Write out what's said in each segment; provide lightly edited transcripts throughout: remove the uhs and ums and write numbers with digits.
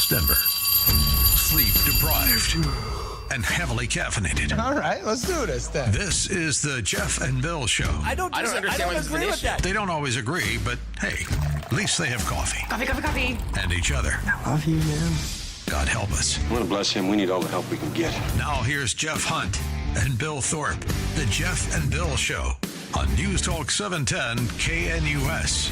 West Denver. Sleep deprived and heavily caffeinated. All right, let's do this then. This is the Jeff and Bill Show. I don't agree with that. They don't always agree, but hey, at least they have coffee. Coffee. And each other. I love you, man. God help us. I want to bless him. We need all the help we can get. Now here's Jeff Hunt and Bill Thorpe. The Jeff and Bill Show on News Talk 710 KNUS.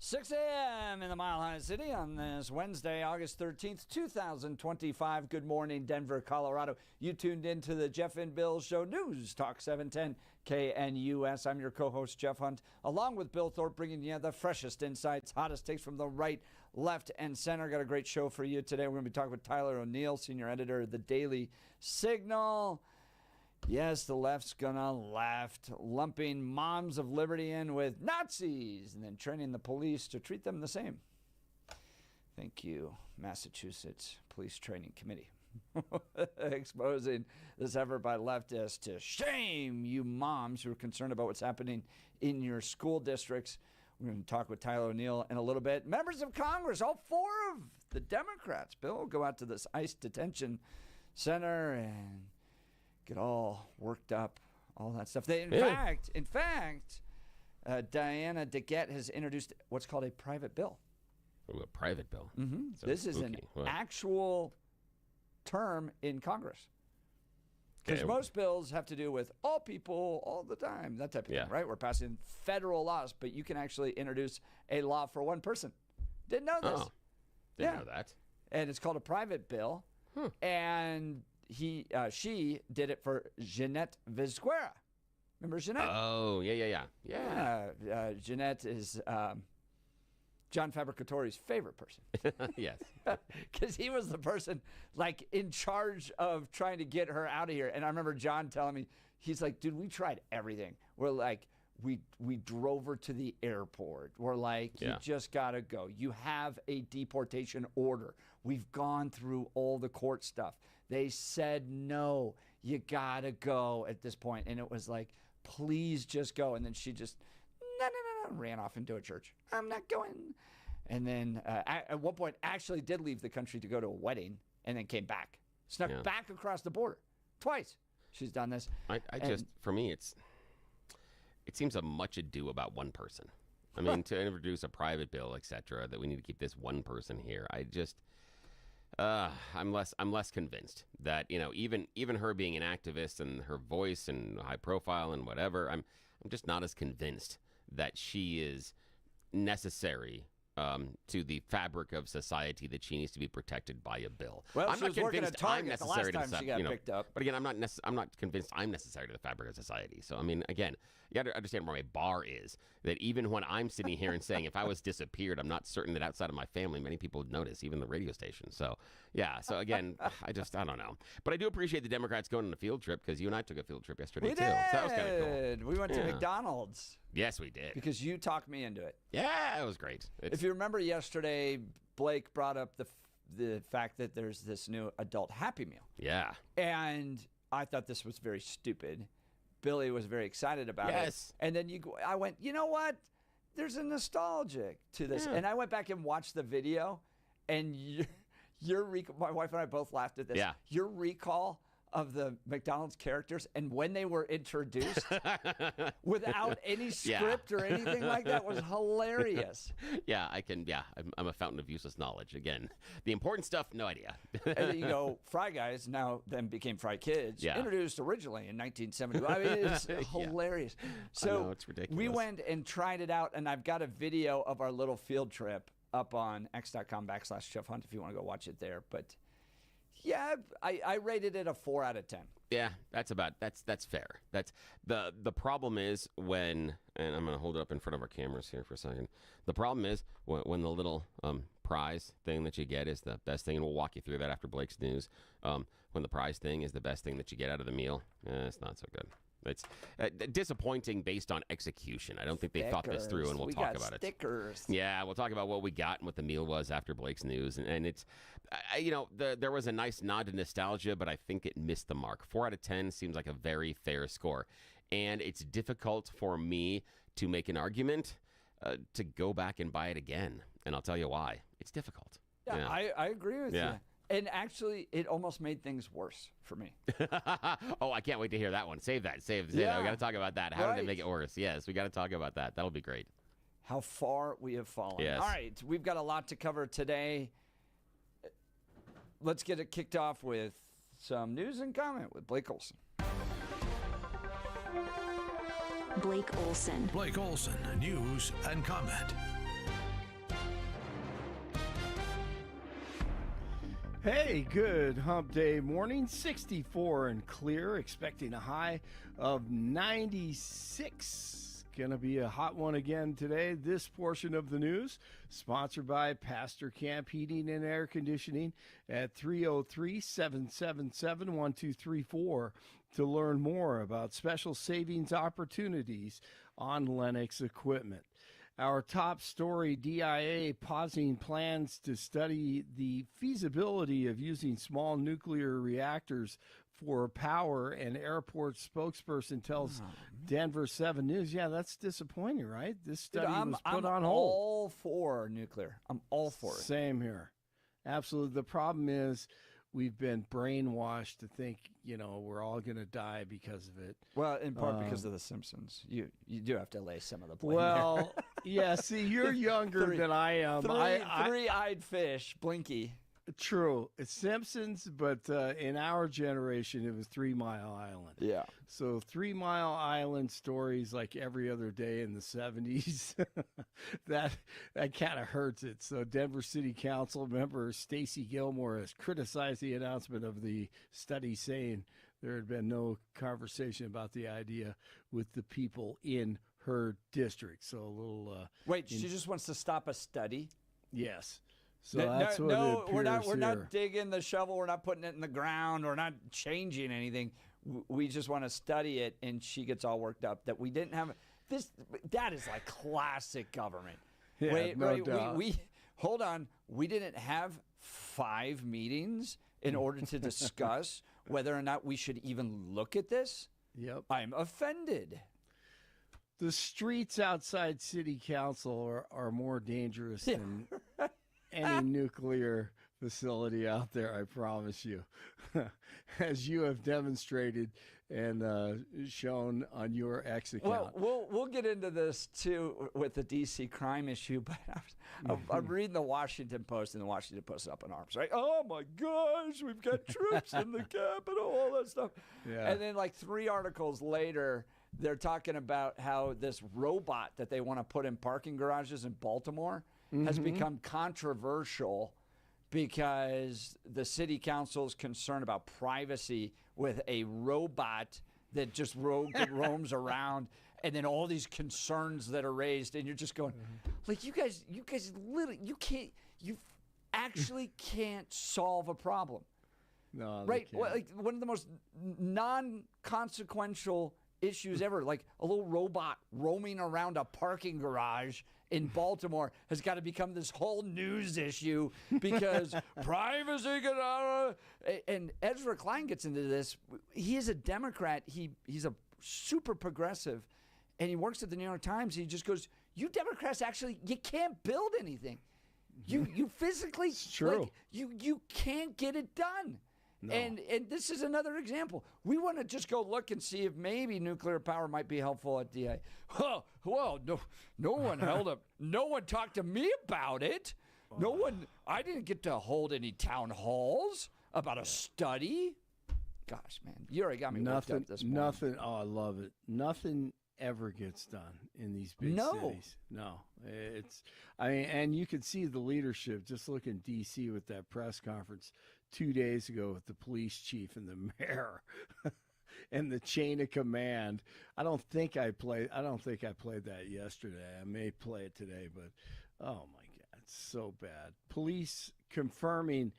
Six a.m. in the Mile High City on this Wednesday, August 13th, 2025. Good morning, Denver, Colorado. You tuned into the Jeff and Bill Show, News Talk 710 KNUS. I'm your co-host, Jeff Hunt, along with Bill Thorpe, bringing you the freshest insights, hottest takes from the right, left, and center. Got a great show for you today. We're going to be talking with Tyler O'Neill, senior editor of the Daily Signal. Yes, the left's gonna left, lumping moms of liberty in with Nazis and then training the police to treat them the same. Thank you, Massachusetts Police Training Committee. Exposing this effort by leftists to shame you moms who are concerned about what's happening in your school districts. We're going to talk with Tyler O'Neill in a little bit. Members of Congress, all four of the Democrats, Bill, go out to this ICE detention center and get all worked up, all that stuff. In fact, Diana DeGette has introduced what's called a private bill. Ooh, a private bill. Mm-hmm. This is an actual term in Congress. Because most bills have to do with all people all the time, that type of thing, right? We're passing federal laws, but you can actually introduce a law for one person. Didn't know this. Oh, didn't know that. And it's called a private bill. And she did it for Jeanette Vizquera. Remember Jeanette? Oh, yeah. Jeanette is John Fabricatori's favorite person. Yes. Because he was the person, like, in charge of trying to get her out of here. And I remember John telling me, he's like, dude, we tried everything. We're like, we drove her to the airport. We're like, you just got to go. You have a deportation order. We've gone through all the court stuff. They said, no, you got to go at this point. And it was like, please just go. And then she just, no, ran off into a church. I'm not going. And then at one point actually did leave the country to go to a wedding and then came back. Snuck back across the border twice. She's done this. For me, it seems a much ado about one person. I mean, to introduce a private bill, etc., that we need to keep this one person here. I'm less convinced that, even her being an activist and her voice and high profile and whatever, I'm just not as convinced that she is necessary to the fabric of society, that she needs to be protected by a bill. Well, I'm she not was working at convinced I'm Target the necessary last time she got picked up. But again, I'm not convinced I'm necessary to the fabric of society. So I mean, again, you got to understand where my bar is. That even when I'm sitting here and saying if I was disappeared, I'm not certain that outside of my family many people would notice, even the radio station. So yeah. So again, I don't know. But I do appreciate the Democrats going on a field trip, because you and I took a field trip yesterday We too. did. So that was kind of cool. We went to McDonald's. Yes, we did. Because you talked me into it. Yeah, it was great. If you remember yesterday, Blake brought up the fact that there's this new adult Happy Meal. Yeah. And I thought this was very stupid. Billy was very excited about it. And then I went, you know what? There's a nostalgic to this. Yeah. And I went back and watched the video, and my wife and I both laughed at this. Yeah. Your recall of the McDonald's characters and when they were introduced without any script or anything like that was hilarious. Yeah, I'm a fountain of useless knowledge. Again, the important stuff, no idea. And then Fry Guys now then became Fry Kids, introduced originally in 1970. I mean, it's hilarious. So I know, it's ridiculous. We went and tried it out, and I've got a video of our little field trip up on x.com/Jeff Hunt if you want to go watch it there. But Yeah, I rated it a 4 out of 10. Yeah, that's fair. That's the problem is when, and I'm going to hold it up in front of our cameras here for a second. The problem is when the little prize thing that you get is the best thing, and we'll walk you through that after Blake's news. When the prize thing is the best thing that you get out of the meal, it's not so good. It's disappointing based on execution. I don't think they thought this through, and we'll talk about stickers. it. Yeah, we'll talk about what we got and what the meal was after Blake's news. And it's, there was a nice nod to nostalgia, but I think it missed the mark. 4 out of 10 seems like a very fair score. And it's difficult for me to make an argument to go back and buy it again. And I'll tell you why. It's difficult. Yeah. I agree with you. And actually, it almost made things worse for me. Oh, I can't wait to hear that one. Save that. Save that. We got to talk about that. How did it make it worse? Yes, we got to talk about that. That'll be great. How far we have fallen. Yes. All right, we've got a lot to cover today. Let's get it kicked off with some news and comment with Blake Olson. Blake Olson. Blake Olson, news and comment. Hey, good hump day morning. 64 and clear, expecting a high of 96. Gonna be a hot one again today. This portion of the news sponsored by Pastor Camp Heating and Air Conditioning at 303-777-1234 to learn more about special savings opportunities on Lennox equipment. Our top story, DIA pausing plans to study the feasibility of using small nuclear reactors for power, and airport spokesperson tells Denver 7 News. Yeah, that's disappointing, right? This study was put on hold. I'm all for nuclear. I'm all for it. Same here. Absolutely. The problem is we've been brainwashed to think, we're all going to die because of it. Well, in part because of The Simpsons. You do have to lay some of the blame Well, yeah, see, you're younger than I am. Three-eyed fish, Blinky. True. It's Simpsons, but in our generation, it was 3 Mile Island. Yeah. So 3 Mile Island stories like every other day in the 70s, that kind of hurts it. So Denver City Council member Stacy Gilmore has criticized the announcement of the study, saying there had been no conversation about the idea with the people in her district. So a little... Wait, she just wants to stop a study? Yes. So that's what it appears we're not digging the shovel. We're not putting it in the ground. We're not changing anything. We just want to study it, and she gets all worked up that we didn't have this. That is like classic government. Yeah, no doubt. We hold on. We didn't have 5 meetings in order to discuss whether or not we should even look at this. Yep. I'm offended. The streets outside City Council are more dangerous than any nuclear facility out there, I promise you, as you have demonstrated and shown on your X account. Well, we'll get into this too with the D.C. crime issue, but I'm reading the Washington Post, and the Washington Post is up in arms, right? Oh my gosh, we've got troops in the Capitol, all that stuff. Yeah. And then like 3 articles later, they're talking about how this robot that they want to put in parking garages in Baltimore has become controversial because the city council is concerned about privacy with a robot that just roams around, and then all these concerns that are raised, and you're just going, like, you guys literally, you actually can't solve a problem. No, right? Well, like one of the most non-consequential issues ever, like a little robot roaming around a parking garage in Baltimore has got to become this whole news issue because privacy. And Ezra Klein gets into this. He is a Democrat. He's a super progressive, and he works at the New York Times. He just goes, "You Democrats actually, you can't build anything. You physically, it's true. Like, you can't get it done." No. And this is another example. We want to just go look and see if maybe nuclear power might be helpful at DA. Oh, well, no one held up. No one talked to me about it. No one. I didn't get to hold any town halls about a study. Gosh, man, you already got me worked up this morning. Nothing. Oh, I love it. Nothing ever gets done in these big cities. No, and you can see the leadership. Just look in D.C. with that press conference 2 days ago with the police chief and the mayor and the chain of command. I don't think I played that yesterday. I may play it today, but oh my God, it's so bad. Police confirming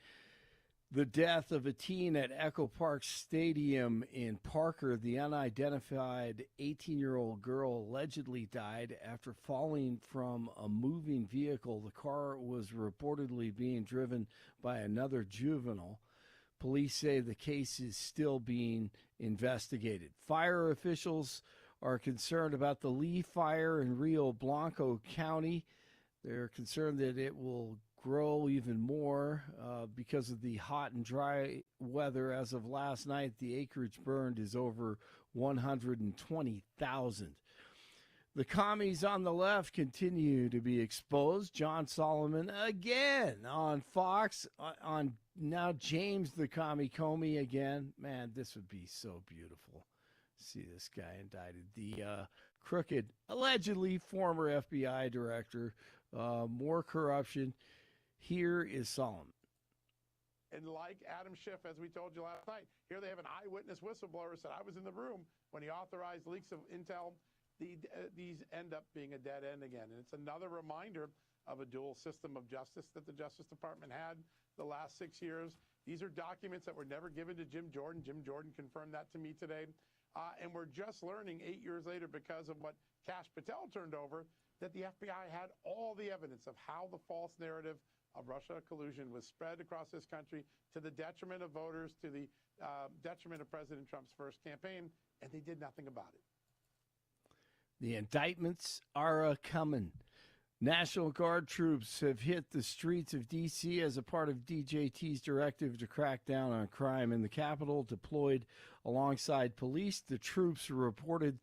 the death of a teen at Echo Park Stadium in Parker. The unidentified 18-year-old girl allegedly died after falling from a moving vehicle. The car was reportedly being driven by another juvenile. Police say the case is still being investigated. Fire officials are concerned about the Lee fire in Rio Blanco County. They're concerned that it will grow even more because of the hot and dry weather. As of last night, the acreage burned is over 120,000. The commies on the left continue to be exposed. John Solomon again on Fox, on now James the Commie Comey again. Man, this would be so beautiful. See this guy indicted. The crooked, allegedly former FBI director, more corruption. Here is Solomon. And like Adam Schiff, as we told you last night, here they have an eyewitness whistleblower said, I was in the room when he authorized leaks of intel. These end up being a dead end again. And it's another reminder of a dual system of justice that the Justice Department had the last 6 years. These are documents that were never given to Jim Jordan. Jim Jordan confirmed that to me today. And we're just learning 8 years later, because of what Kash Patel turned over, that the FBI had all the evidence of how the false narrative of Russia collusion was spread across this country to the detriment of voters, to the detriment of President Trump's first campaign, and they did nothing about it. The indictments are a-coming. National Guard troops have hit the streets of D.C. as a part of DJT's directive to crack down on crime in the capital. Deployed alongside police, the troops were reported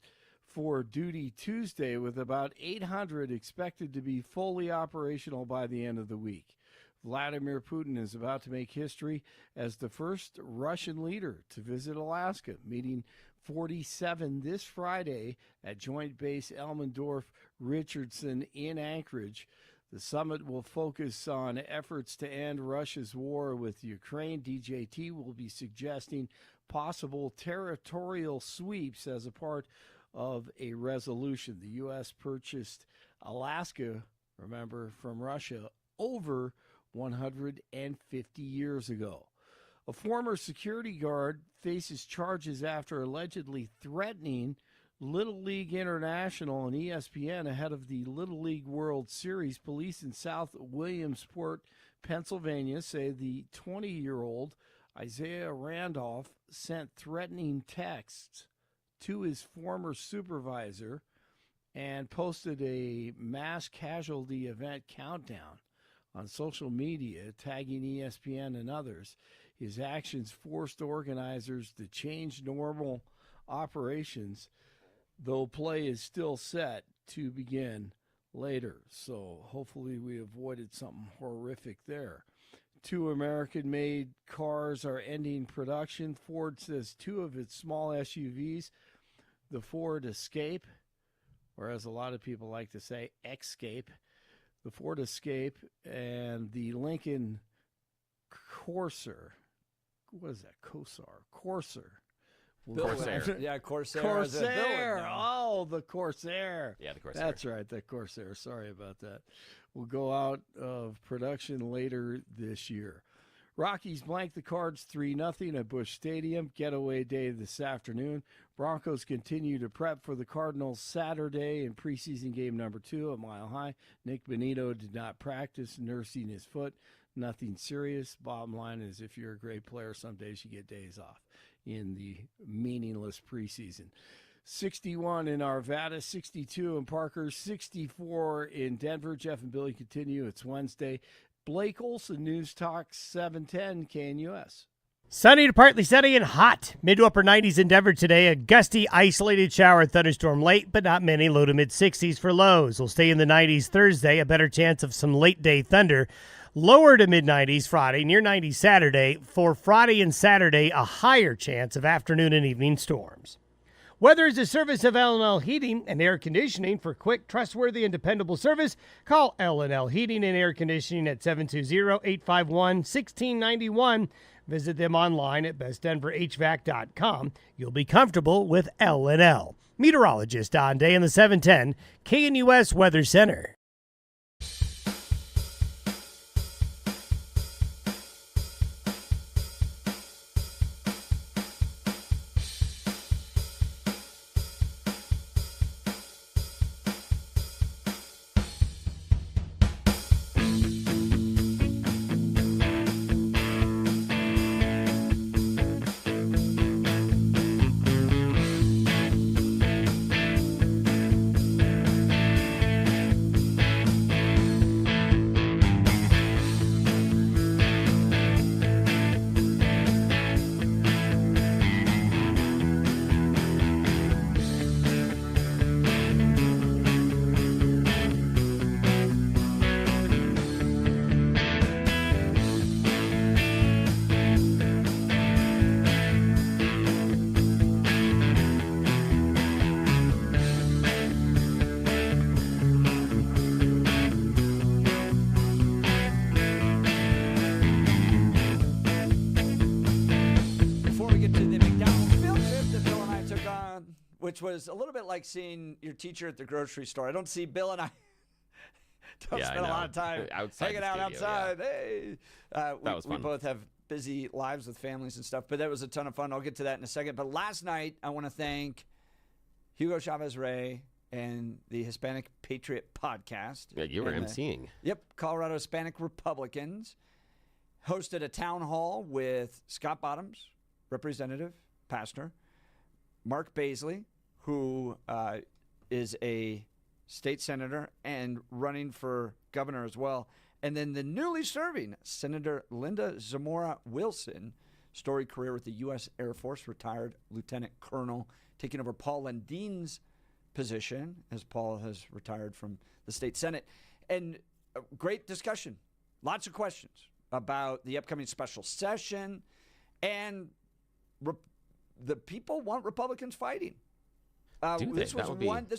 for duty Tuesday, with about 800 expected to be fully operational by the end of the week. Vladimir Putin is about to make history as the first Russian leader to visit Alaska, meeting 47 this Friday at Joint Base Elmendorf-Richardson in Anchorage. The summit will focus on efforts to end Russia's war with Ukraine. DJT will be suggesting possible territorial sweeps as a part of a resolution. The U.S. purchased Alaska, remember, from Russia over 150 years ago. A former security guard faces charges after allegedly threatening Little League International and ESPN ahead of the Little League World Series. Police in South Williamsport, Pennsylvania, say the 20-year-old Isaiah Randolph sent threatening texts to his former supervisor and posted a mass casualty event countdown on social media, tagging ESPN and others. His actions forced organizers to change normal operations, though play is still set to begin later. So hopefully we avoided something horrific there. 2 American-made cars are ending production. Ford says 2 of its small SUVs, the Ford Escape, or as a lot of people like to say, Escape, the Ford Escape and the Lincoln Corsair. What is that? Corsair. Corsair. Yeah, Corsair. Corsair. Oh, the Corsair. Yeah, the Corsair. That's right, the Corsair. Sorry about that. Will go out of production later this year. Rockies blank the Cards 3-0 at Busch Stadium. Getaway day this afternoon. Broncos continue to prep for the Cardinals Saturday in preseason game number 2 at Mile High. Nick Bonito did not practice, nursing his foot. Nothing serious. Bottom line is, if you're a great player, some days you get days off in the meaningless preseason. 61 in Arvada, 62 in Parker, 64 in Denver. Jeff and Billy continue. It's Wednesday. Blake Olson, News Talk 710 KNUS. Sunny to partly sunny and hot. Mid to upper 90s in Denver today. A gusty, isolated shower and thunderstorm late, but not many. Low to mid 60s for lows. We'll stay in the 90s Thursday. A better chance of some late day thunder. Lower to mid 90s Friday, near 90s Saturday. For Friday and Saturday, a higher chance of afternoon and evening storms. Weather is a service of L&L Heating and Air Conditioning. For quick, trustworthy, and dependable service, call L&L Heating and Air Conditioning at 720-851-1691. Visit them online at bestdenverhvac.com. You'll be comfortable with L&L. Meteorologist Don Day in the 710 KNUS Weather Center. Which was a little bit like seeing your teacher at the grocery store. I don't see Bill and I don't spend a lot of time hanging out outside. Yeah. Hey, we both have busy lives with families and stuff, but that was a ton of fun. I'll get to that in a second. But last night, I want to thank Hugo Chavez-Ray and the Hispanic Patriot podcast. Yeah, you were emceeing. Yep, Colorado Hispanic Republicans hosted a town hall with Scott Bottoms, representative, pastor, Mark Baisley, who is a state senator and running for governor as well, and then the newly serving Senator Linda Zamora Wilson, storied career with the U.S. Air Force, retired lieutenant colonel, taking over Paul Lundeen's position as Paul has retired from the state Senate. And a great discussion, lots of questions about the upcoming special session, and the people want Republicans fighting. This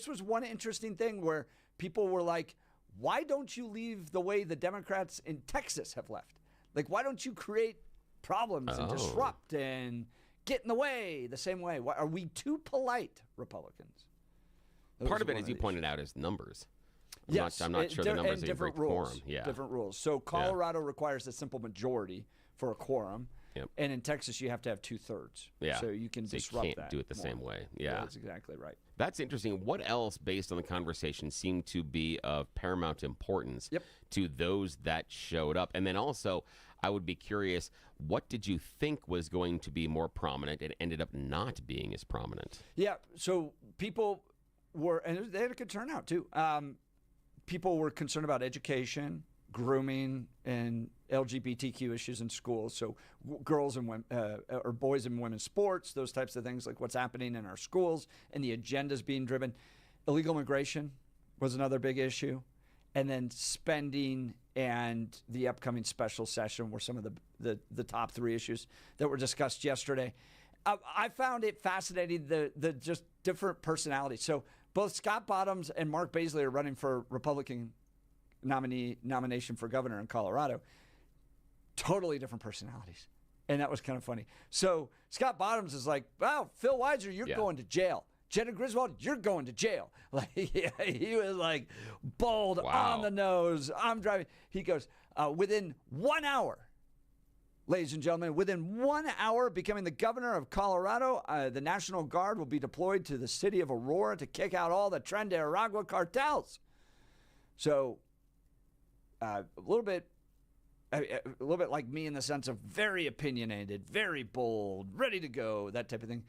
was one interesting thing where people were like, why don't you leave the way the Democrats in Texas have left? Like, why don't you create problems and disrupt and get in the way the same way? Why, are we too polite, Republicans? Part of it, as you pointed out, is numbers. I'm not sure the numbers are a quorum. Yeah. Different rules. So Colorado requires a simple majority for a quorum. Yep. And in Texas, you have to have 2/3. Yeah. So you can disrupt you can't do it the same way. Yeah. That's exactly right. That's interesting. What else, based on the conversation, seemed to be of paramount importance to those that showed up? And then also, I would be curious, what did you think was going to be more prominent and ended up not being as prominent? Yeah. So people were, and they had a good turnout too. People were concerned about education, grooming, and LGBTQ issues in schools. So girls and women, or boys and women's sports, those types of things, like what's happening in our schools and the agendas being driven. Illegal immigration was another big issue. And then spending and the upcoming special session were some of the top three issues that were discussed yesterday. I found it fascinating, the just different personalities. So both Scott Bottoms and Mark Baisley are running for Republican nomination for governor in Colorado. Totally different personalities. And that was kind of funny. So Scott Bottoms is like, wow, Phil Weiser, you're going to jail. Jenna Griswold, you're going to jail. Like, he was like bold, on the nose. I'm driving. He goes, within 1 hour, ladies and gentlemen, within 1 hour of becoming the governor of Colorado, the National Guard will be deployed to the city of Aurora to kick out all the Tren de Aragua cartels. So a little bit like me in the sense of very opinionated, very bold, ready to go, that type of thing.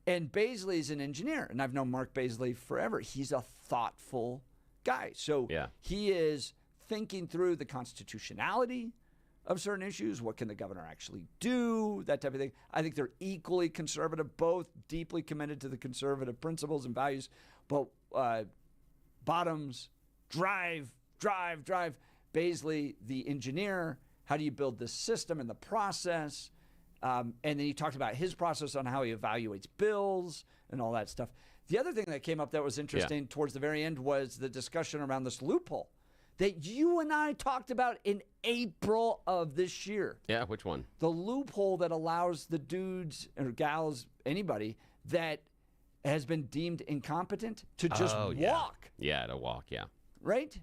And Baisley's an engineer, and I've known Mark Baisley forever. He's a thoughtful guy. So he is thinking through the constitutionality of certain issues. What can the governor actually do? That type of thing. I think they're equally conservative, both deeply committed to the conservative principles and values. But Bottoms, drive. Baisley, the engineer, how do you build this system and the process? And then he talked about his process on how he evaluates bills and all that stuff. The other thing that came up that was interesting towards the very end was the discussion around this loophole that you and I talked about in April of this year. Yeah, which one? The loophole that allows the dudes or gals, anybody that has been deemed incompetent to just walk. Yeah, to walk, yeah. Right?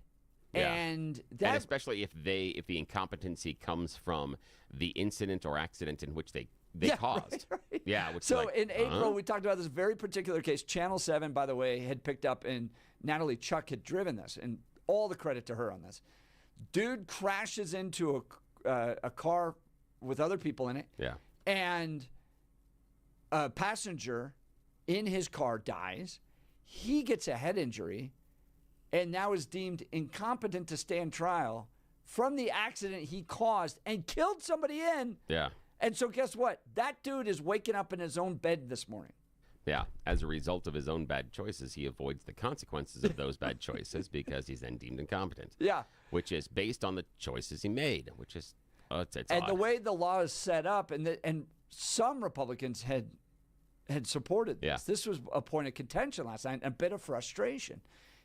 Yeah. And and especially if the incompetency comes from the incident or accident in which they caused. Right. Yeah. Which so in April, we talked about this very particular case. Channel 7, by the way, had picked up, and Natalie Chuck had driven this, and all the credit to her on this. Dude crashes into a car with other people in it. Yeah. And a passenger in his car dies. He gets a head injury and now is deemed incompetent to stand trial from the accident he caused and killed somebody in. Yeah. And so guess what? That dude is waking up in his own bed this morning. Yeah. As a result of his own bad choices, he avoids the consequences of those bad choices because he's then deemed incompetent. Yeah. Which is based on the choices he made, which is it's and odd. the way the law is set up, and some Republicans had supported this. Yeah. This was a point of contention last night, a bit of frustration,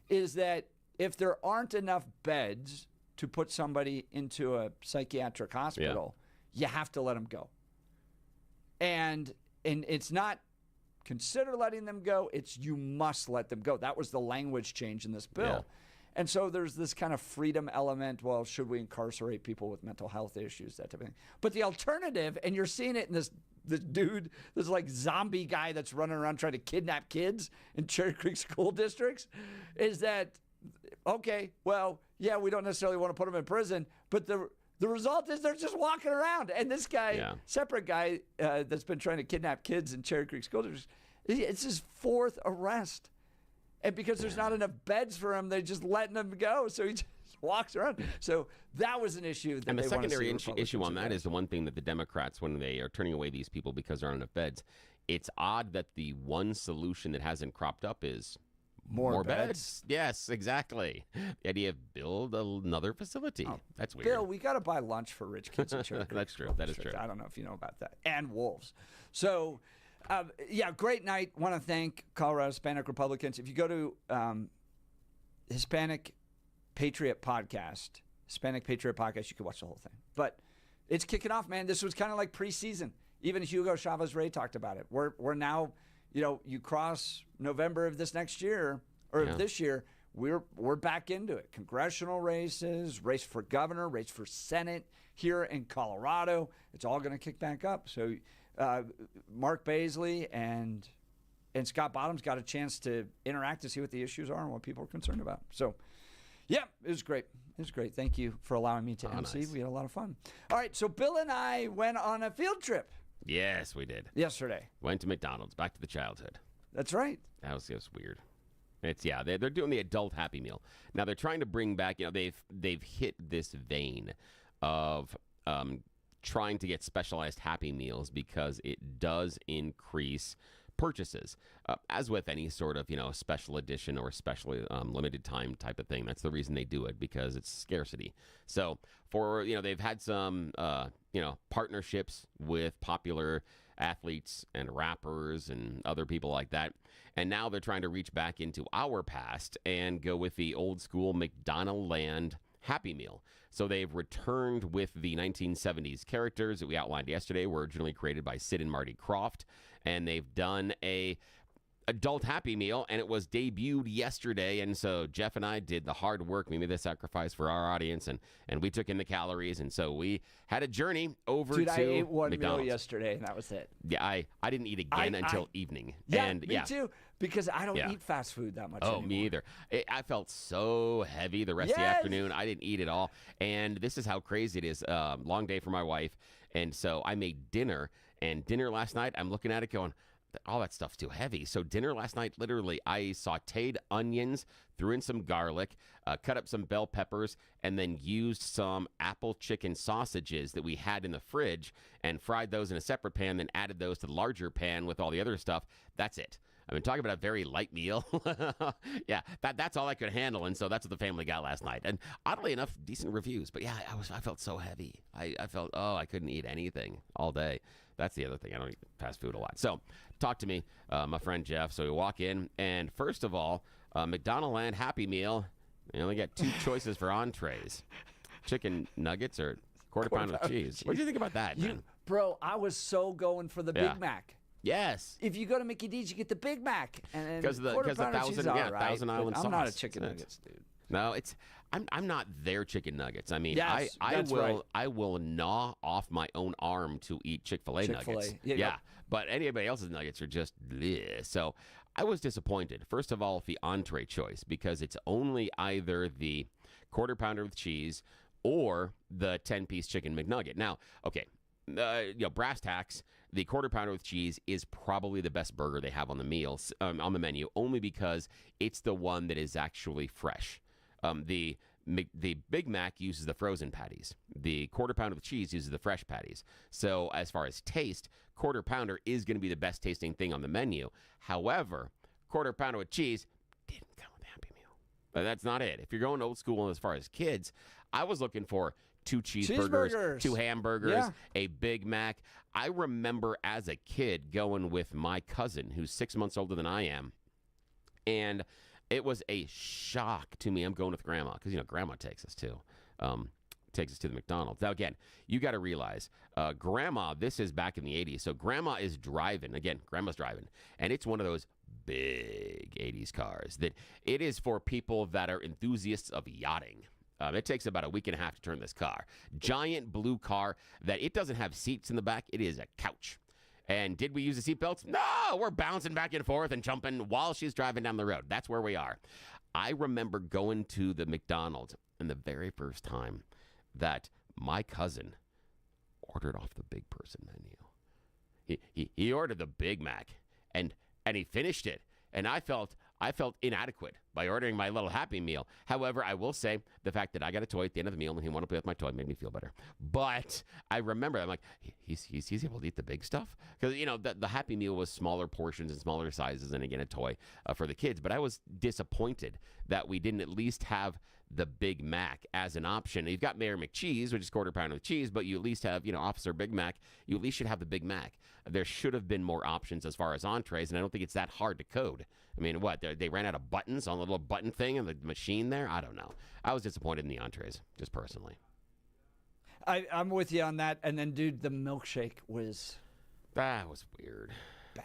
is that if there aren't enough beds to put somebody into a psychiatric hospital, you have to let them go. And it's not consider letting them go, it's you must let them go. That was the language change in this bill. Yeah. And so there's this kind of freedom element. Well, should we incarcerate people with mental health issues, that type of thing? But the alternative, and you're seeing it in this dude, this like zombie guy that's running around trying to kidnap kids in Cherry Creek school districts, is that, okay, well, yeah, we don't necessarily want to put them in prison, but the result is they're just walking around. And this guy, separate guy that's been trying to kidnap kids in Cherry Creek school districts, it's his fourth arrest. And because there's not enough beds for him, they're just letting him go. So he just walks around. So that was an issue. And the secondary issue on that is the one thing that the Democrats, when they are turning away these people because there aren't enough beds, it's odd that the one solution that hasn't cropped up is more beds. Yes, exactly. The idea of build another facility. Oh, that's weird. Bill, we got to buy lunch for rich kids in Cherry Creek. That's true. That is true. I don't know if you know about that. And wolves. So... great night. Want to thank Colorado Hispanic Republicans. If you go to Hispanic Patriot Podcast, you can watch the whole thing. But it's kicking off, man. This was kind of like preseason. Even Hugo Chavez Ray talked about it. We're now, you cross November of this next year or this year, we're back into it. Congressional races, race for governor, race for Senate here in Colorado. It's all going to kick back up. So. Mark Baisley and Scott Bottoms got a chance to interact to see what the issues are and what people are concerned about. So, yeah, it was great. It was great. Thank you for allowing me to MC. Nice. We had a lot of fun. All right, so Bill and I went on a field trip. Yes, we did. Yesterday. Went to McDonald's, back to the childhood. That's right. That was just weird. They're doing the adult Happy Meal. Now they're trying to bring back, they've hit this vein of trying to get specialized Happy Meals because it does increase purchases. As with any sort of, special edition or especially limited time type of thing. That's the reason they do it, because it's scarcity. So they've had some, partnerships with popular athletes and rappers and other people like that. And now they're trying to reach back into our past and go with the old school McDonaldland Happy Meal. So they've returned with the 1970s characters that we outlined yesterday, were originally created by Sid and Marty Krofft, and they've done a adult Happy Meal, and it was debuted yesterday. And so Jeff and I did the hard work. We made the sacrifice for our audience, and we took in the calories. And so we had a journey over to I ate one McDonald's. meal yesterday, and that was it. Yeah, I didn't eat again until evening. Yeah, and, me too, because I don't eat fast food that much anymore. Me either. I felt so heavy the rest of the afternoon. I didn't eat at all. And this is how crazy it is. Long day for my wife. And so I made dinner. And dinner last night, I'm looking at it going, all that stuff's too heavy. So dinner last night, literally, I sauteed onions, threw in some garlic, cut up some bell peppers, and then used some apple chicken sausages that we had in the fridge and fried those in a separate pan, then added those to the larger pan with all the other stuff. That's it. I mean, talking about a very light meal. Yeah, that's all I could handle, and so that's what the family got last night. And oddly enough, decent reviews. But yeah, I felt so heavy. I felt, I couldn't eat anything all day. That's the other thing. I don't eat fast food a lot. So talk to me, my friend Jeff. So we walk in, and first of all, McDonaldland Happy Meal You only get 2 choices for entrees: chicken nuggets or quarter pounder of cheese. What do you think about that, man? Bro, I was so going for the Big Mac. Yes. If you go to Mickey D's, you get the Big Mac. And Because the Thousand Island sauce. I'm not a chicken nuggets dude. No, I'm not their chicken nuggets. I mean, Yes, I that's will right. I will gnaw off my own arm to eat Chick-fil-A nuggets. Yeah. But anybody else's nuggets are just bleh. So I was disappointed. First of all, with the entree choice, because it's only either the quarter pounder with cheese or the 10-piece chicken McNugget. Now, okay, brass tacks, the quarter pounder with cheese is probably the best burger they have on the meals on the menu, only because it's the one that is actually fresh. The Big Mac uses the frozen patties. The quarter pounder with cheese uses the fresh patties. So as far as taste, quarter pounder is going to be the best tasting thing on the menu. However, quarter pounder with cheese didn't come with a Happy Meal. But that's not it. If you're going old school as far as kids, I was looking for 2 cheeseburgers, 2 hamburgers, a Big Mac. I remember as a kid going with my cousin, who's 6 months older than I am, and it was a shock to me. I'm going with Grandma because, Grandma takes us to the McDonald's. Now, again, you got to realize, Grandma, this is back in the 80s, so Grandma is driving. Again, Grandma's driving, and it's one of those big 80s cars that it is for people that are enthusiasts of yachting. It takes about a week and a half to turn this car. Giant blue car that it doesn't have seats in the back. It is a couch. And did we use the seatbelts? No, we're bouncing back and forth and jumping while she's driving down the road. That's where we are. I remember going to the McDonald's and the very first time that my cousin ordered off the big person menu. He ordered the Big Mac and he finished it. And I felt inadequate by ordering my little Happy Meal. However, I will say the fact that I got a toy at the end of the meal and he wanted to play with my toy made me feel better. But I remember, I'm like, he's able to eat the big stuff? Because, the Happy Meal was smaller portions and smaller sizes and, again, a toy for the kids. But I was disappointed that we didn't at least have the Big Mac as an option. You've got Mayor McCheese, which is quarter pounder with cheese, but you at least have, Officer Big Mac. You at least should have the Big Mac. There should have been more options as far as entrees, and I don't think it's that hard to code. I mean, what, they ran out of buttons on the little button thing in the machine there? I don't know. I was disappointed in the entrees, just personally. I'm with you on that. And then, dude, the milkshake was... That was weird. Bad.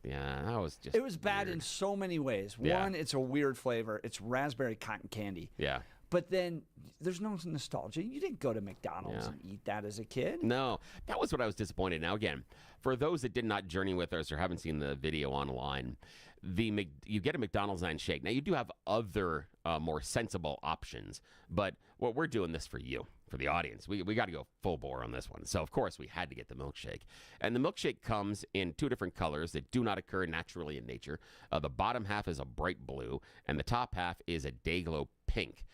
Yeah, that was just It was bad weird. in so many ways. Yeah. One, it's a weird flavor. It's raspberry cotton candy. Yeah. But then there's no nostalgia. You didn't go to McDonald's and eat that as a kid. No, that was what I was disappointed. Now, again, for those that did not journey with us or haven't seen the video online, you get a McDonaldland shake. Now, you do have other more sensible options, but what we're doing this for you, for the audience. We got to go full bore on this one. So, of course, we had to get the milkshake. And the milkshake comes in 2 different colors that do not occur naturally in nature. The bottom half is a bright blue, and the top half is a day-glow pink.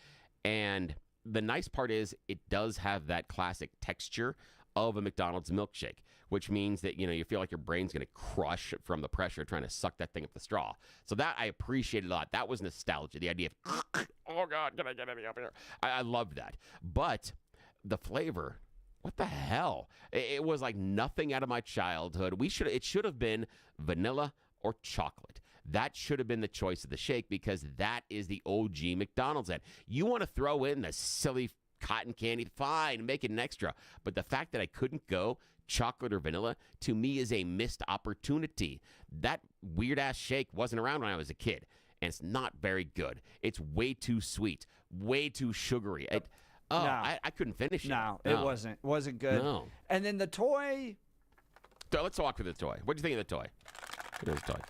And the nice part is it does have that classic texture of a McDonald's milkshake, which means that, you feel like your brain's going to crush from the pressure trying to suck that thing up the straw. So that I appreciated a lot. That was nostalgia. The idea of, oh, God, can I get any up here? I loved that. But the flavor, what the hell? It was like nothing out of my childhood. It should have been vanilla or chocolate. That should have been the choice of the shake because that is the OG McDonald's. And you want to throw in the silly cotton candy, fine, make it an extra. But the fact that I couldn't go chocolate or vanilla, to me, is a missed opportunity. That weird-ass shake wasn't around when I was a kid, and it's not very good. It's way too sweet, way too sugary. I couldn't finish it. No, it wasn't good. No. And then the toy. So let's walk through the toy. What do you think of the toy? Here's the toy.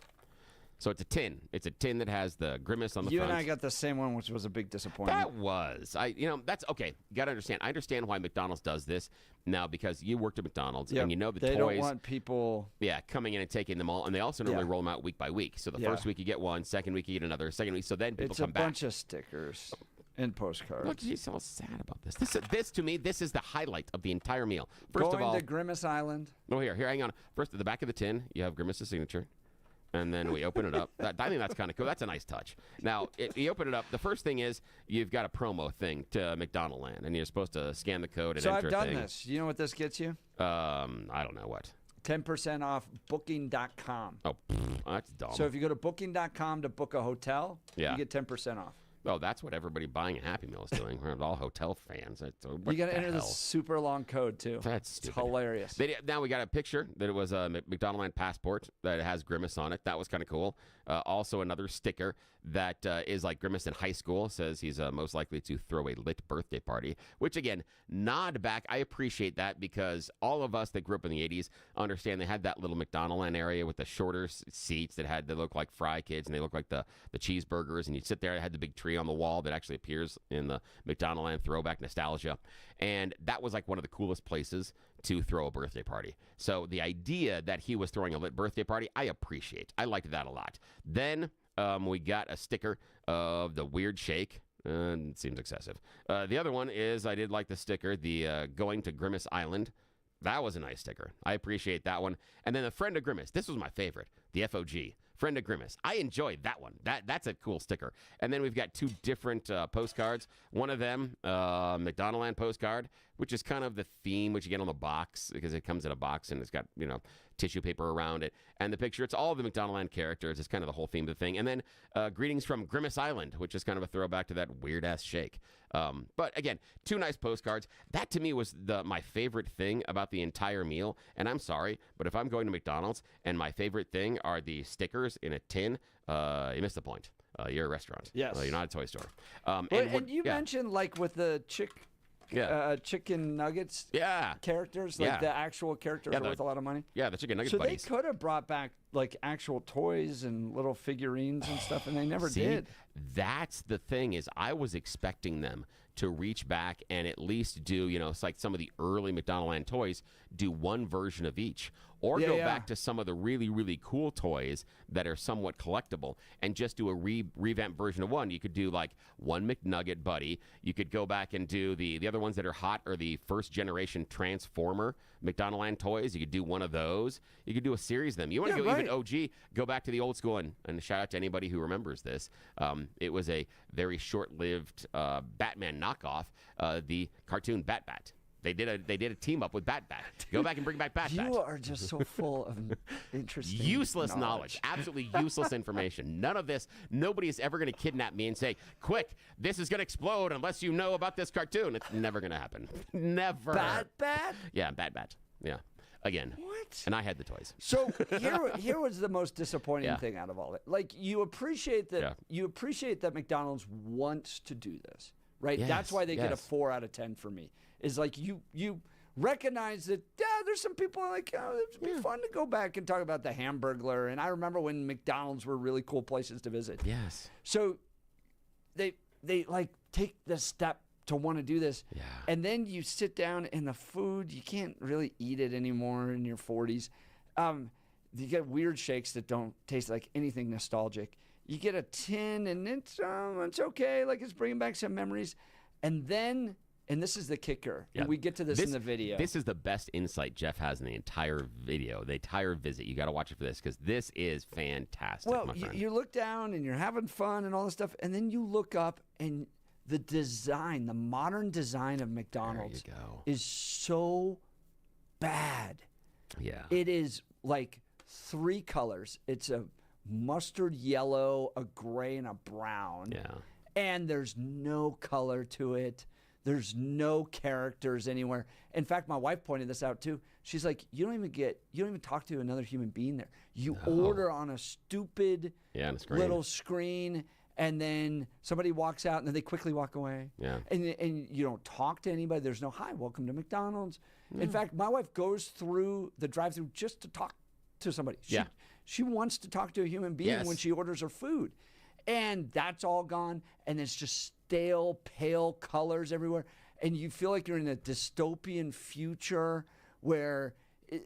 So it's a tin. It's a tin that has the grimace on the front. You and I got the same one, which was a big disappointment. That was. That's okay. You got to understand. I understand why McDonald's does this now because you worked at McDonald's and you know the they toys. They don't want people. Yeah, coming in and taking them all. And they also normally roll them out week by week. So the first week you get one, second week you get another, second week. So then people come back. It's a bunch of stickers and postcards. Look, you're so sad about this. This to me, this is the highlight of the entire meal. First of all, to Grimace Island. Oh, here, hang on. First, at the back of the tin, you have Grimace's signature. And then we open it up. I think that's kind of cool. That's a nice touch. Now, you open it up. The first thing is you've got a promo thing to McDonaldland, and you're supposed to scan the code and enter a thing. So I've done this. You know what this gets you? I don't know what. 10% off booking.com. Oh, that's dumb. So if you go to booking.com to book a hotel, you get 10% off. Oh, that's what everybody buying a Happy Meal is doing. We're all hotel fans. You got to enter the super long code, too. That's it's stupid. hilarious. Now we got a picture that it was a McDonaldland passport that has Grimace on it. That was kind of cool. Also, another sticker that is like Grimace in high school. Says he's most likely to throw a lit birthday party, which, again, nod back. I appreciate that because all of us that grew up in the 80s understand they had that little McDonaldland area with the shorter seats that look like Fry Kids, and they look like the cheeseburgers, and you'd sit there. It had the big tree on the wall that actually appears in the McDonaldland throwback nostalgia. And that was like one of the coolest places to throw a birthday party. So the idea that he was throwing a lit birthday party, I appreciate. I liked that a lot. Then we got a sticker of the weird shake. It seems excessive. The other one is I did like the sticker, the going to Grimace Island. That was a nice sticker. I appreciate that one. And then the Friend of Grimace. This was my favorite, the FOG. Friend of Grimace. I enjoyed that one. That's a cool sticker. And then we've got two different postcards. One of them, McDonaldland postcard, which is kind of the theme which you get on the box because it comes in a box and it's got, tissue paper around it. And the picture, it's all the McDonaldland characters. It's kind of the whole theme of the thing. And then greetings from Grimace Island, which is kind of a throwback to that weird-ass shake. But again, two nice postcards. That to me was my favorite thing about the entire meal. And I'm sorry, but if I'm going to McDonald's and my favorite thing are the stickers in a tin, you missed the point. You're a restaurant. Yes. You're not a toy store. And you mentioned like with the chicken nuggets characters, like the actual characters are worth a lot of money. Yeah, the chicken nuggets so buddies. They could have brought back like actual toys and little figurines and stuff, and they never did. That's the thing is I was expecting them to reach back and at least do, it's like some of the early McDonaldland toys, do one version of each. Or go back to some of the really, really cool toys that are somewhat collectible and just do a revamped version of one. You could do like one McNugget buddy. You could go back and do the other ones that are hot are the first generation Transformer McDonaldland toys. You could do one of those. You could do a series of them. You want to go even OG, go back to the old school and shout out to anybody who remembers this. It was a very short-lived Batman knockoff, the cartoon Bat-Bat. They did a team up with Bat-Bat. Go back and bring back Bat-Bat. You are just so full of interesting useless knowledge. Absolutely useless information. None of this. Nobody is ever going to kidnap me and say, quick, this is going to explode unless you know about this cartoon. It's never going to happen. Never. Bat-Bat? Yeah, Bat-Bat. Yeah. Again. What? And I had the toys. So here was the most disappointing thing out of all it. Like you appreciate that McDonald's wants to do this, right? Yes, that's why they get a 4 out of 10 for me. Is like you recognize that there's some people like it'd be fun to go back and talk about the Hamburglar, and I remember when McDonald's were really cool places to visit. Yes. So they like take the step to want to do this, and then you sit down and the food you can't really eat it anymore in your 40s. You get weird shakes that don't taste like anything nostalgic. You get a tin and it's okay, like it's bringing back some memories, and then. And this is the kicker. And we get to this in the video. This is the best insight Jeff has in the entire video, the entire visit. You got to watch it for this because this is fantastic, my friend. You look down and you're having fun and all this stuff, and then you look up and the design, the modern design of McDonald's is so bad. Yeah. It is like 3 colors. It's a mustard yellow, a gray, and a brown. Yeah. And there's no color to it. There's no characters anywhere. In fact, my wife pointed this out too. She's like, you don't even talk to another human being there. You order on a stupid little screen, and then somebody walks out, and then they quickly walk away. Yeah. And you don't talk to anybody. There's no, hi, welcome to McDonald's. In fact, my wife goes through the drive-thru just to talk to somebody. She wants to talk to a human being when she orders her food. And that's all gone, and it's just stale, pale colors everywhere. And you feel like you're in a dystopian future where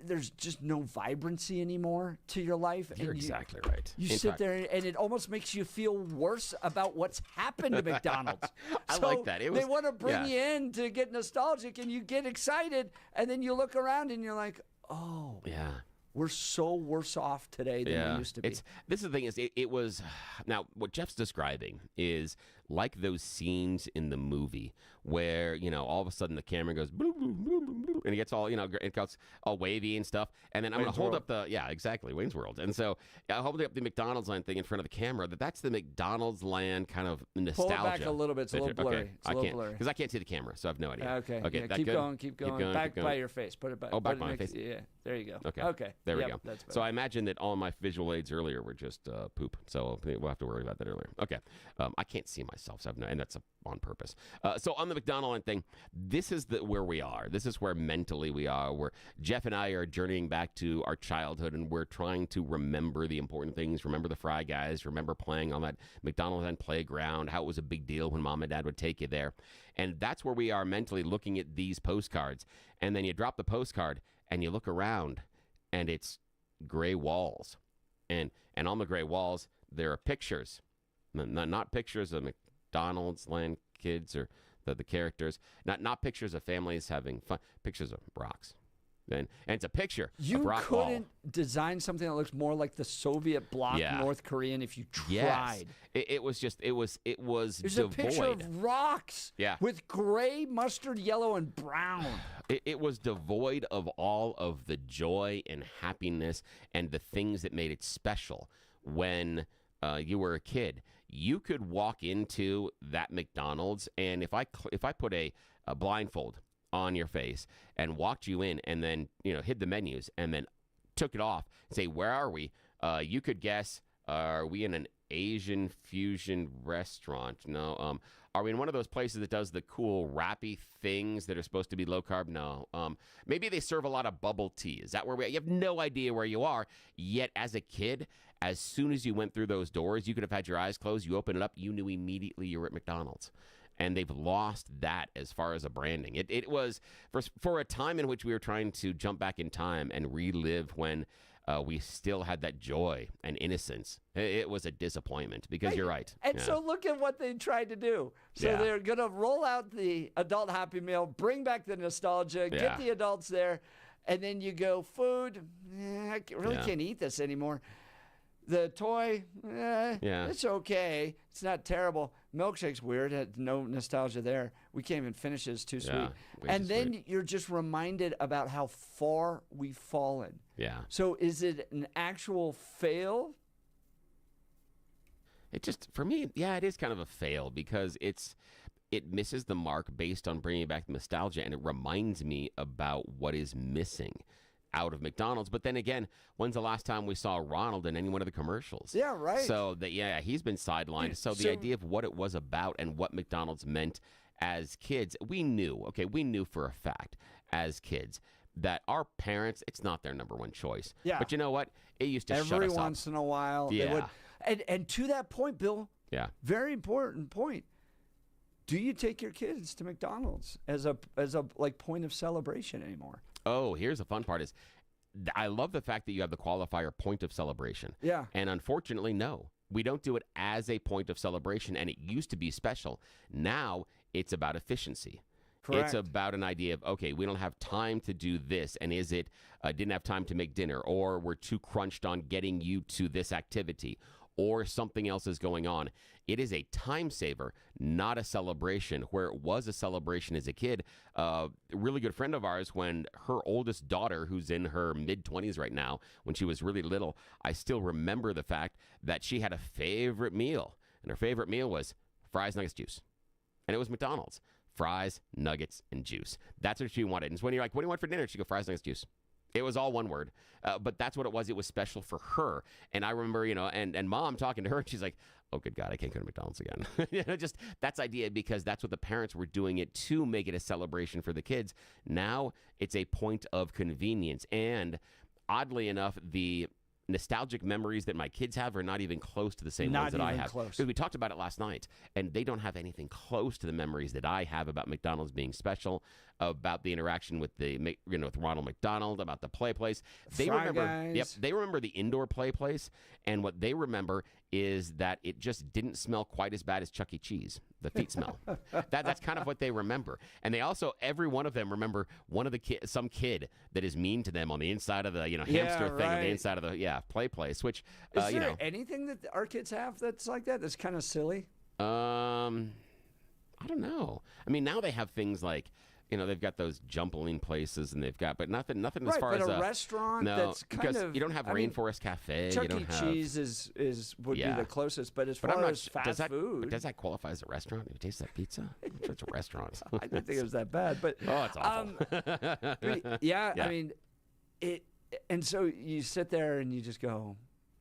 there's just no vibrancy anymore to your life. You're exactly right. You sit there, and it almost makes you feel worse about what's happened to McDonald's. I like that. They want to bring you in to get nostalgic, and you get excited, and then you look around, and you're like, oh. Yeah. We're so worse off today than we used to be. This is the thing is, it was, now what Jeff's describing is like those scenes in the movie where, all of a sudden the camera goes bloop, bloop, bloop, bloop, bloop, and it gets all, it gets all wavy and stuff. And then I'm going to hold up exactly, Wayne's World. And so I'm holding up the McDonald'sland thing in front of the camera. That's the McDonald'sland kind of nostalgia. Pull it back a little bit. It's a little blurry. Okay. It's a little blurry. Because I can't see the camera, so I have no idea. Okay. Okay. Yeah, keep going. Back by your face. Put it back. Oh, back by my face. Yeah. There you go. Okay. There we go. That's better. So I imagine that all my visual aids earlier were just poop. So we'll have to worry about that earlier. Okay. I can't see myself, so and that's on purpose. So on the McDonaldland thing, this is where we are. This is where mentally we are. Where Jeff and I are journeying back to our childhood, and we're trying to remember the important things. Remember the Fry Guys. Remember playing on that McDonaldland playground. How it was a big deal when Mom and Dad would take you there. And that's where we are mentally looking at these postcards. And then you drop the postcard and you look around, and it's gray walls. And on the gray walls, there are pictures. Not pictures of McDonald's land kids or the characters. Not pictures of families having fun. Pictures of rocks. And it's a picture of rock wall. You couldn't design something that looks more like the Soviet bloc North Korean if you tried. Yes. It was There's devoid. a picture of rocks with gray, mustard, yellow, and brown. It was devoid of all of the joy and happiness and the things that made it special when you were a kid. You could walk into that McDonald's, and if I put a blindfold on your face and walked you in and then, hid the menus and then took it off and say, where are we? You could guess, are we in an Asian fusion restaurant? No. Are we in one of those places that does the cool wrappy things that are supposed to be low carb? No. Maybe they serve a lot of bubble tea. Is that where you have no idea where you are? Yet as a kid, as soon as you went through those doors, you could have had your eyes closed. You open it up, you knew immediately you were at McDonald's. And they've lost that as far as a branding. It was for a time in which we were trying to jump back in time and relive when we still had that joy and innocence. It was a disappointment because you're right. And so look at what they tried to do. So they're going to roll out the adult Happy Meal, bring back the nostalgia, get the adults there, and then you go, food, I really can't eat this anymore. The toy, it's okay. It's not terrible. Milkshake's weird. Had no nostalgia there. We can't even finish it. It's too sweet. And then you're just reminded about how far we've fallen. Yeah. So is it an actual fail? It just, for me, it is kind of a fail because it misses the mark based on bringing back the nostalgia, and it reminds me about what is missing out of McDonald's. But then again, when's the last time we saw Ronald in any one of the commercials? Yeah, right. So he's been sidelined. So the idea of what it was about and what McDonald's meant as kids, we knew for a fact as kids that our parents, it's not their number one choice. Yeah. But you know what? It used to shut us up. Every once in a while. Yeah. They would. And to that point, Bill. Yeah. Very important point. Do you take your kids to McDonald's as a point of celebration anymore? Oh, here's the fun part is I love the fact that you have the qualifier point of celebration. Yeah. And unfortunately, no. We don't do it as a point of celebration, and it used to be special. Now it's about efficiency. Correct. It's about an idea of, okay, we don't have time to do this, and is it didn't have time to make dinner, or we're too crunched on getting you to this activity, or something else is going on. It is a time saver, not a celebration. Where it was a celebration as a kid, a really good friend of ours, when her oldest daughter, who's in her mid-20s right now, when she was really little, I still remember the fact that she had a favorite meal, and her favorite meal was fries, nuggets, juice. And it was McDonald's. Fries, nuggets, and juice. That's what she wanted. And so when you're like, what do you want for dinner? She'd go, fries, nuggets, juice. It was all one word, but that's what it was. It was special for her. And I remember, and Mom talking to her, and she's like, oh, good God, I can't go to McDonald's again. Just that's idea, because that's what the parents were doing it to make it a celebration for the kids. Now it's a point of convenience. And oddly enough, the nostalgic memories that my kids have are not even close to the same ones that I have. Because we talked about it last night, and they don't have anything close to the memories that I have about McDonald's being special, about the interaction with with Ronald McDonald, about the play place. They remember the indoor play place, and what they remember is that it just didn't smell quite as bad as Chuck E. Cheese, the feet smell. That's kind of what they remember. And they also, every one of them remember some kid that is mean to them on the inside of the hamster thing on the inside of the play place. Which is there anything that our kids have that's like that? That's kind of silly. I don't know. I mean, now they have things like, they've got those jumpaline places, and but nothing as far as a restaurant. No, that's because kind of, you don't have Rainforest Cafe. Chuck you don't E. have, Cheese would be the closest, but as far as fast food, but does that qualify as a restaurant? If you taste that pizza, it's a restaurant. I didn't think it was that bad, but oh, it's awful. yeah, I mean, it. And so you sit there and you just go,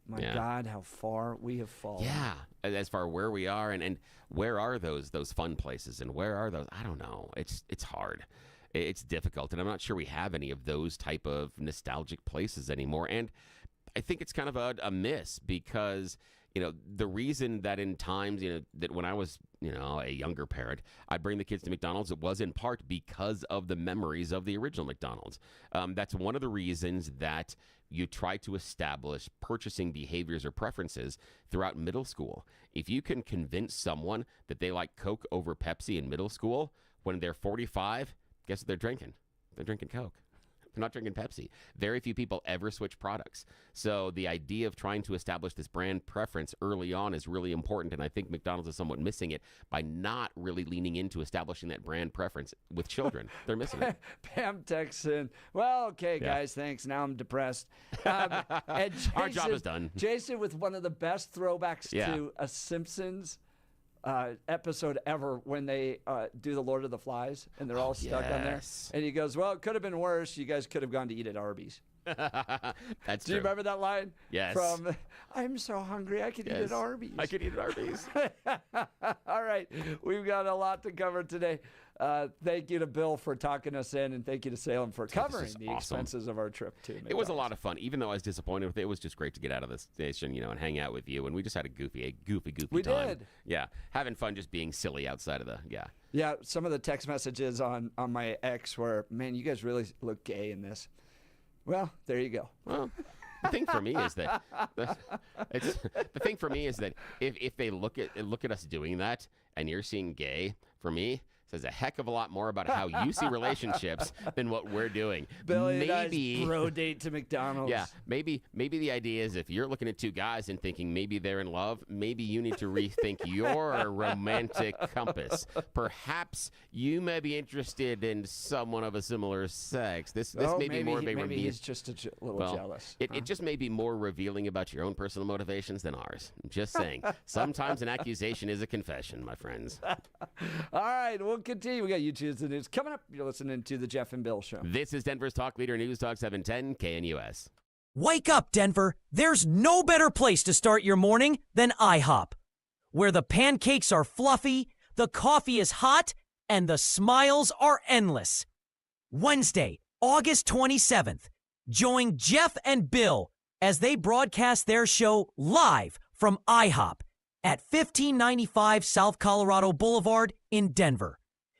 my God, how far we have fallen. Yeah, as far where we are, and where are those fun places, and where are those? I don't know. It's hard. It's difficult, and I'm not sure we have any of those type of nostalgic places anymore. And I think it's kind of a miss because, the reason that in times, that when I was, a younger parent, I'd bring the kids to McDonald's, it was in part because of the memories of the original McDonald's. That's one of the reasons that you try to establish purchasing behaviors or preferences throughout middle school. If you can convince someone that they like Coke over Pepsi in middle school, when they're 45, guess what they're drinking? They're drinking Coke. They're not drinking Pepsi. Very few people ever switch products. So the idea of trying to establish this brand preference early on is really important, and I think McDonald's is somewhat missing it by not really leaning into establishing that brand preference with children. They're missing it. Pam texts in, well, okay, guys, thanks. Now I'm depressed. And Jason, our job is done. Jason with one of the best throwbacks to a Simpsons episode ever when they do the Lord of the Flies and they're all stuck on there. And he goes, well, it could have been worse. You guys could have gone to eat at Arby's. That's Do you remember that line? Yes. From, I'm so hungry, I could eat at Arby's. I could eat at Arby's. All right. We've got a lot to cover today. Thank you to Bill for talking us in, and thank you to Salem for covering the expenses of our trip to McDonald's. It was a lot of fun. Even though I was disappointed with it, it was just great to get out of the station, and hang out with you. And we just had a goofy time. We did. Yeah. Having fun just being silly outside of the, Yeah, some of the text messages on my ex were, man, you guys really look gay in this. Well, there you go. Well, the thing for me is that if they look at us doing that and you're seeing gay, for me, says a heck of a lot more about how you see relationships than what we're doing. Billy maybe bro date to McDonald's. Yeah, maybe the idea is if you're looking at two guys and thinking maybe they're in love, maybe you need to rethink your romantic compass. Perhaps you may be interested in someone of a similar sex. This may be more of a maybe he's just a little jealous. It just may be more revealing about your own personal motivations than ours. I'm just saying. Sometimes an accusation is a confession, my friends. All right, we'll continue. We got YouTube's the news coming up. You're listening to the Jeff and Bill Show. This is Denver's Talk Leader, News Talk 710 KNUS. Wake up, Denver. There's no better place to start your morning than IHOP, where the pancakes are fluffy, the coffee is hot, and the smiles are endless. Wednesday, August 27th, join Jeff and Bill as they broadcast their show live from IHOP at 1595 South Colorado Boulevard in Denver.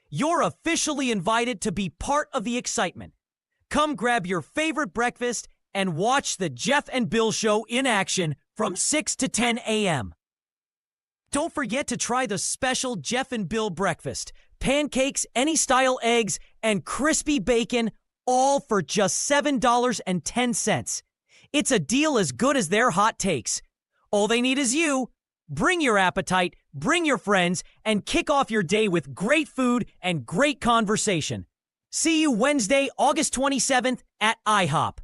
You're officially invited to be part of the excitement. Come grab your favorite breakfast and watch the Jeff and Bill Show in action from 6 to 10 a.m. Don't forget to try the special Jeff and Bill breakfast, pancakes, any style eggs, and crispy bacon, all for just $7.10. It's a deal as good as their hot takes. All they need is you. Bring your appetite, bring your friends, and kick off your day with great food and great conversation. See you Wednesday, August 27th at IHOP.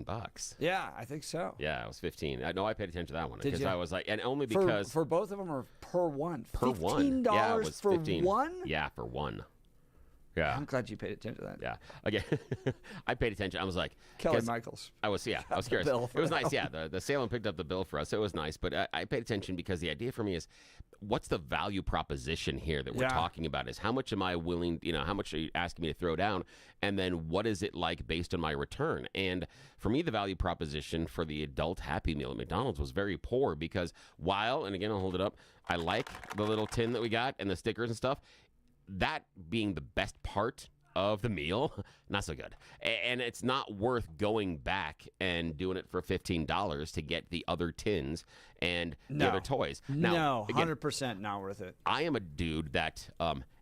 $15. Yeah, I think so. Yeah, it was 15. I know I paid attention to that one Did because you? I was like, and only because For both of them or per one? per one. $15 Yeah, it was for 15. one? Yeah, for one. Yeah. I'm glad you paid attention to that. Yeah. Again, I paid attention. I was like, Kelly 'cause Michaels. I was curious. bill It was for nice. that Yeah, the Salem picked up the bill for us. It was nice, but I paid attention because the idea for me is, what's the value proposition here that we're talking about? Is how much am I willing? How much are you asking me to throw down? And then what is it like based on my return? And for me, the value proposition for the adult Happy Meal at McDonald's was very poor because and again, I'll hold it up, I like the little tin that we got and the stickers and stuff. That being the best part of the meal, not so good. And it's not worth going back and doing it for $15 to get the other tins and the other toys. Now, 100% not worth it. I am a dude that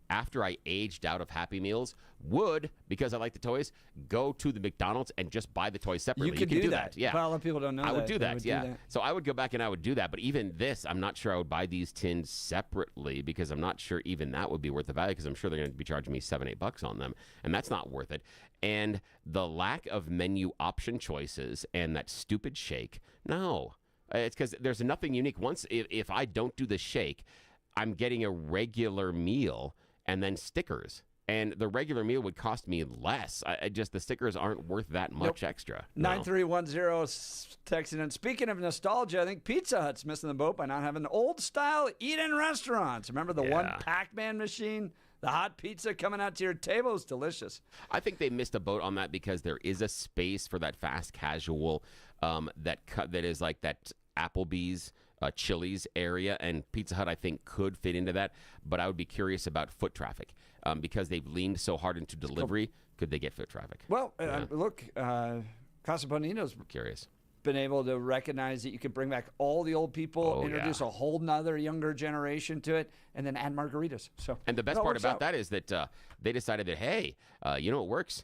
after I aged out of Happy Meals would, because I like the toys, go to the McDonald's and just buy the toys separately. You can do that. Yeah. But a lot of people don't know I that. would do They that, would yeah. do that. So I would go back and I would do that. But even this, I'm not sure I would buy these tins separately because I'm not sure even that would be worth the value because I'm sure they're going to be charging me $7-8 on them. And that's not worth it. And the lack of menu option choices and that stupid shake, no. It's because there's nothing unique. Once, if I don't do the shake, I'm getting a regular meal and then stickers. And the regular meal would cost me less. The stickers aren't worth that much extra. No. 9310 texting in. Speaking of nostalgia, I think Pizza Hut's missing the boat by not having old-style eat-in restaurants. Remember the one Pac-Man machine? The hot pizza coming out to your table is delicious. I think they missed a boat on that because there is a space for that fast casual that is like that Applebee's, Chili's area, and Pizza Hut, I think, could fit into that. But I would be curious about foot traffic because they've leaned so hard into delivery. Could they get foot traffic? Well, look, Casa Bonito's Curious. been able to recognize that you can bring back all the old people, introduce a whole nother younger generation to it, and then add margaritas. So, and the best part about that is that they decided that, hey, you know what works?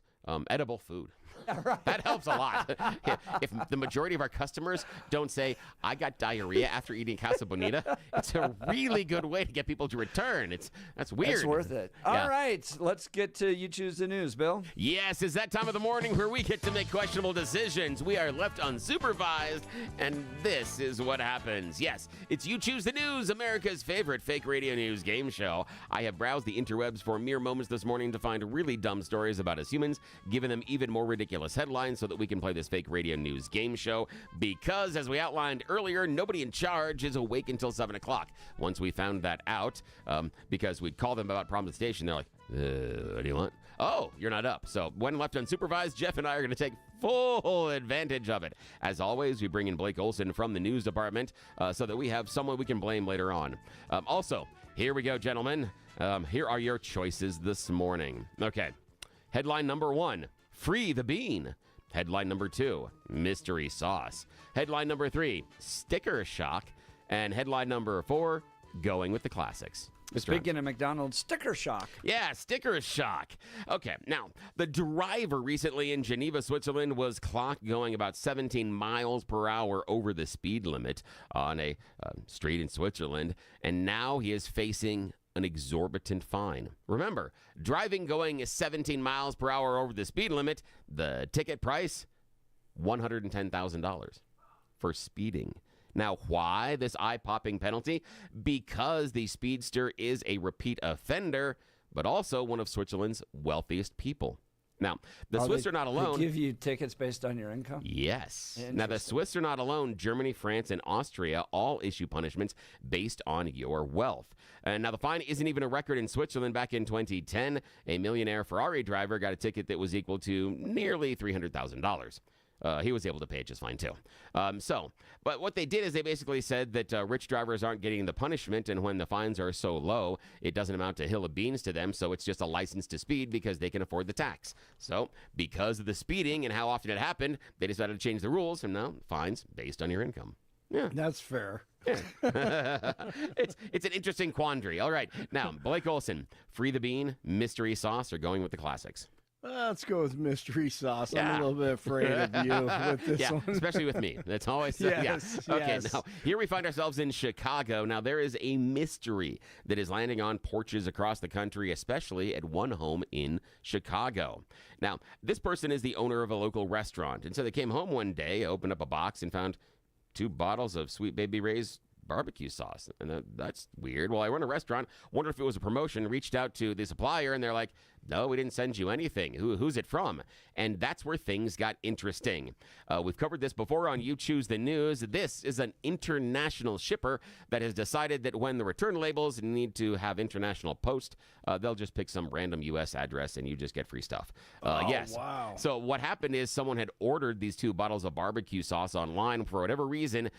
Edible food. Right. That helps a lot. If the majority of our customers don't say, I got diarrhea after eating Casa Bonita, it's a really good way to get people to return. That's weird. It's worth it. All right, let's get to You Choose the News, Bill. Yes, it's that time of the morning where we get to make questionable decisions. We are left unsupervised, and this is what happens. Yes, it's You Choose the News, America's favorite fake radio news game show. I have browsed the interwebs for mere moments this morning to find really dumb stories about us humans, giving them even more ridiculous headlines so that we can play this fake radio news game show because, as we outlined earlier, nobody in charge is awake until 7 o'clock. Once we found that out, because we'd call them about problems at the station, they're like, what do you want? Oh, you're not up. So when left unsupervised, Jeff and I are going to take full advantage of it. As always, we bring in Blake Olson from the news department so that we have someone we can blame later on. Also, here we go, gentlemen. Here are your choices this morning. Okay. Headline number 1. Free the bean. Headline number 2, mystery sauce. Headline number 3, sticker shock. And headline number 4, going with the classics. Speaking of McDonald's, sticker shock. Yeah, sticker shock. Okay, now, the driver recently in Geneva, Switzerland, was clocked going about 17 miles per hour over the speed limit on a street in Switzerland, and now he is facing an exorbitant fine. Remember, driving going 17 miles per hour over the speed limit, the ticket price, $110,000 for speeding. Now, why this eye-popping penalty? Because the speedster is a repeat offender, but also one of Switzerland's wealthiest people. Now, the Swiss are not alone. They give you tickets based on your income? Yes. Now, the Swiss are not alone. Germany, France, and Austria all issue punishments based on your wealth. And now, the fine isn't even a record in Switzerland. Back in 2010, a millionaire Ferrari driver got a ticket that was equal to nearly $300,000. He was able to pay it just fine, too. But what they did is they basically said that rich drivers aren't getting the punishment, and when the fines are so low, it doesn't amount to a hill of beans to them, so it's just a license to speed because they can afford the tax. So, because of the speeding and how often it happened, they decided to change the rules, and now fines based on your income. Yeah. That's fair. It's an interesting quandary. All right. Now, Blake Olson, free the bean, mystery sauce, or going with the classics? Let's go with mystery sauce. Yeah. I'm a little bit afraid of you with this one. Especially with me. That's always Yes, Okay, yes. now here we find ourselves in Chicago. Now there is a mystery that is landing on porches across the country, especially at one home in Chicago. Now, this person is the owner of a local restaurant, and so they came home one day, opened up a box, and found 2 bottles of Sweet Baby Ray's barbecue sauce. And that's weird. Well, I run a restaurant, wondered if it was a promotion, reached out to the supplier, and they're like, no, we didn't send you anything. Who's it from? And that's where things got interesting. We've covered this before on You Choose the News. This is an international shipper that has decided that when the return labels need to have international post, they'll just pick some random U.S. address and you just get free stuff. Yes. Wow. So what happened is someone had ordered these 2 bottles of barbecue sauce online for whatever reason,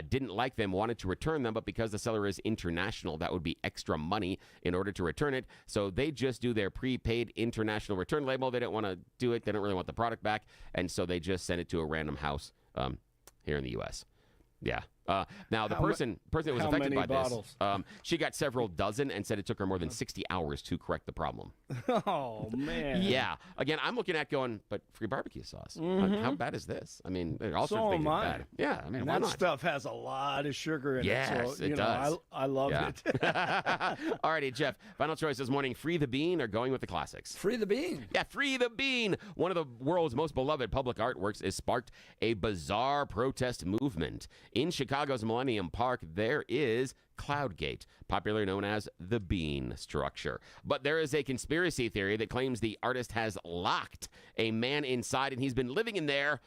didn't like them, wanted to return them, but because the seller is international, that would be extra money in order to return it. So they just do their prepaid international return label. They don't want to do it. They don't really want the product back. And so they just send it to a random house here in the U.S. Yeah. Now, the person that was affected by bottles? this, she got several dozen and said it took her more than 60 hours to correct the problem. Oh, man. Yeah. Again, I'm looking at going, but free barbecue sauce. How bad is this? I mean, all So sorts of things am are I. bad. Yeah. I mean, And why that not? stuff has a lot of sugar in Yes, it. So, it does. I love it. All righty, Jeff. Final choice this morning, Free the Bean or going with the classics? Free the bean. Yeah, Free the Bean. One of the world's most beloved public artworks has sparked a bizarre protest movement. In Chicago's Millennium Park, there is Cloudgate, popularly known as the Bean structure. But there is a conspiracy theory that claims the artist has locked a man inside and he's been living in there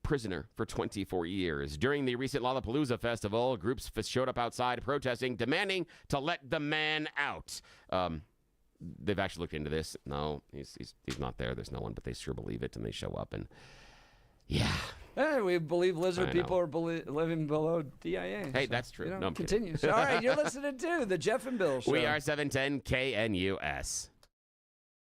prisoner for 24 years. During the recent Lollapalooza festival, groups showed up outside protesting, demanding to let the man out. They've actually looked into this. No, he's not there. There's no one, but they sure believe it, and they show up, and yeah. Hey, we believe lizard I people know. are living below DIA. Hey, that's true. You know, No, I'm kidding. continues. All right, you're listening to the Jeff and Bill Show. We are 710 KNUS.